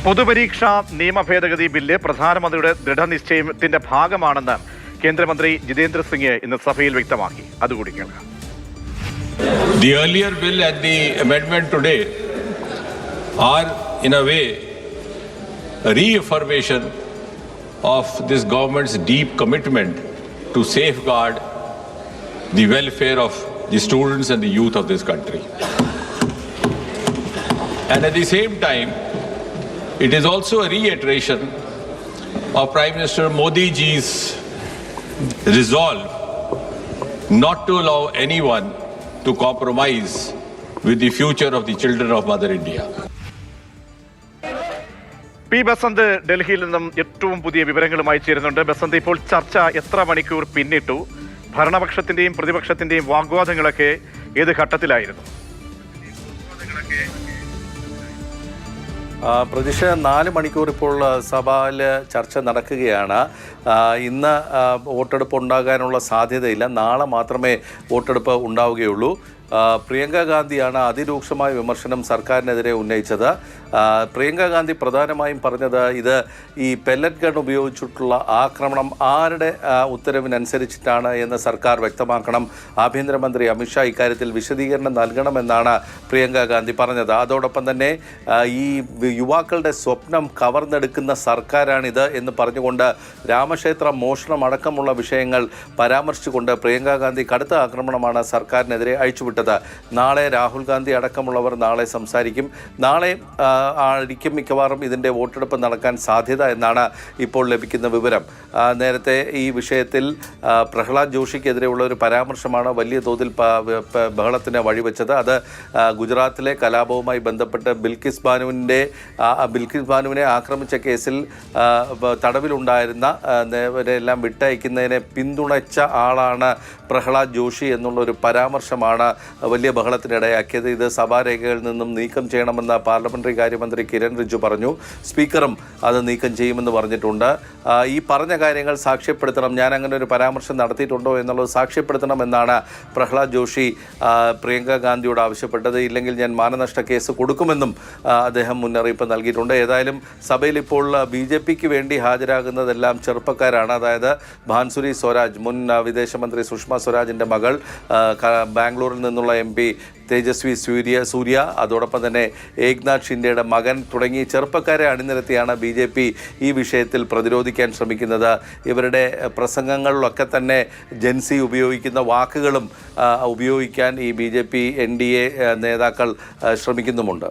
പൊതുപരീക്ഷാ നിയമ ഭേദഗതി ബില്ല് പ്രധാനമന്ത്രിയുടെ ദൃഢനിശ്ചയത്തിന്റെ ഭാഗമാണെന്ന് കേന്ദ്രമന്ത്രി ജിതേന്ദ്ര സിംഗ് ഇന്ന് സഭയിൽ വ്യക്തമാക്കി. അതുകൂടി കേൾക്കാം. The earlier bill and the amendment today are in a way a reaffirmation of this government's deep commitment to safeguard the welfare of the students and the youth of this country. And at the same time, it is also a reiteration of Prime Minister Modi ji's resolve not to allow anyone to compromise with the future of the children of Mother India. P Basant ഡൽഹിയിൽ നിന്നും ഏറ്റവും പുതിയ വിവരങ്ങളുമായി ചേരുന്നുണ്ട്. ബസന്ത്, ഇപ്പോൾ ചർച്ച എത്ര മണിക്കൂർ പിന്നിട്ടു? ഭരണപക്ഷത്തിന്റെയും പ്രതിപക്ഷത്തിന്റെയും വാഗ്വാദങ്ങളൊക്കെ ഏത് ഘട്ടത്തിലായിരുന്നു? പ്രതീക്ഷ 4 മണിക്കൂർ ഇപ്പോൾ സഭയിൽ ചർച്ച നടക്കുകയാണ്. ഇന്ന് വോട്ടെടുപ്പ് ഉണ്ടാകാനുള്ള സാധ്യതയില്ല. നാളെ മാത്രമേ വോട്ടെടുപ്പ് ഉണ്ടാവുകയുള്ളൂ. പ്രിയങ്ക ഗാന്ധിയാണ് അതിരൂക്ഷമായ വിമർശനം സർക്കാരിനെതിരെ ഉന്നയിച്ചത്. പ്രിയങ്ക ഗാന്ധി പ്രധാനമായും പറഞ്ഞത് ഇത് ഈ പെല്ലറ്റ് ഗൺ ഉപയോഗിച്ചിട്ടുള്ള ആക്രമണം ആരുടെ ഉത്തരവിനനുസരിച്ചിട്ടാണ് എന്ന് സർക്കാർ വ്യക്തമാക്കണം. ആഭ്യന്തരമന്ത്രി അമിത്ഷാ ഇക്കാര്യത്തിൽ വിശദീകരണം നൽകണമെന്നാണ് പ്രിയങ്ക ഗാന്ധി പറഞ്ഞത്. അതോടൊപ്പം തന്നെ ഈ യുവാക്കളുടെ സ്വപ്നം കവർന്നെടുക്കുന്ന സർക്കാരാണിത് എന്ന് പറഞ്ഞുകൊണ്ട് രാമക്ഷേത്ര മോഷണം അടക്കമുള്ള വിഷയങ്ങൾ പരാമർശിച്ചുകൊണ്ട് പ്രിയങ്ക ഗാന്ധി കടുത്ത ആക്രമണമാണ് സർക്കാരിനെതിരെ അഴിച്ചുവിട്ടത്. നാളെ രാഹുൽ ഗാന്ധി അടക്കമുള്ളവർ നാളെ സംസാരിക്കും. നാളെ ആയിരിക്കും മിക്കവാറും ഇതിൻ്റെ വോട്ടെടുപ്പ് നടക്കാൻ സാധ്യത എന്നാണ് ഇപ്പോൾ ലഭിക്കുന്ന വിവരം. നേരത്തെ ഈ വിഷയത്തിൽ പ്രഹ്ലാദ് ജോഷിക്കെതിരെയുള്ള ഒരു പരാമർശമാണ് വലിയ തോതിൽ ബഹളത്തിന് വഴിവെച്ചത്. അത് ഗുജറാത്തിലെ കലാപവുമായി ബന്ധപ്പെട്ട് ബിൽക്കിസ് ബാനുവിനെ ആക്രമിച്ച കേസിൽ തടവിലുണ്ടായിരുന്നവരെല്ലാം വിട്ടയക്കുന്നതിനെ പിന്തുണച്ച ആളാണ് പ്രഹ്ലാദ് ജോഷി എന്നുള്ളൊരു പരാമർശമാണ് വലിയ ബഹളത്തിനിടയാക്കിയത്. ഇത് സഭാരേഖകളിൽ നിന്നും നീക്കം ചെയ്യണമെന്ന് പാർലമെന്ററി കാര്യമന്ത്രി കിരൺ റിജ്ജു പറഞ്ഞു. സ്പീക്കറും അത് നീക്കം ചെയ്യുമെന്ന് പറഞ്ഞിട്ടുണ്ട്. ഈ പറഞ്ഞ കാര്യങ്ങൾ സാക്ഷ്യപ്പെടുത്തണം, ഞാൻ അങ്ങനെ ഒരു പരാമർശം നടത്തിയിട്ടുണ്ടോ എന്നുള്ളത് സാക്ഷ്യപ്പെടുത്തണമെന്നാണ് പ്രഹ്ലാദ് ജോഷി പ്രിയങ്ക ഗാന്ധിയോട് ആവശ്യപ്പെട്ടത്. ഇല്ലെങ്കിൽ ഞാൻ മാനനഷ്ട കേസ് കൊടുക്കുമെന്നും അദ്ദേഹം മുന്നറിയിപ്പ് നൽകിയിട്ടുണ്ട്. ഏതായാലും സഭയിൽ ഇപ്പോൾ BJPക്ക് വേണ്ടി ഹാജരാകുന്നതെല്ലാം ചെറുപ്പക്കാരാണ്. അതായത് ഭാൻസുരി സ്വരാജ്, മുൻ വിദേശമന്ത്രി സുഷമ സ്വരാജിൻ്റെ മകൾ, ബാംഗ്ലൂരിൽ നിന്നുള്ള MP തേജസ്വി സൂര്യ, അതോടൊപ്പം തന്നെ ഏക്നാഥ് ഷിൻഡെയുടെ മകൻ തുടങ്ങി ചെറുപ്പക്കാരെ അണിനിരത്തിയാണ് BJP ഈ വിഷയത്തിൽ പ്രതിരോധിക്കാൻ ശ്രമിക്കുന്നത്. ഇവരുടെ പ്രസംഗങ്ങളിലൊക്കെ തന്നെ ജെൻസി ഉപയോഗിക്കുന്ന വാക്കുകളും ഉപയോഗിക്കാൻ ഈ BJP NDA നേതാക്കൾ ശ്രമിക്കുന്നുമുണ്ട്.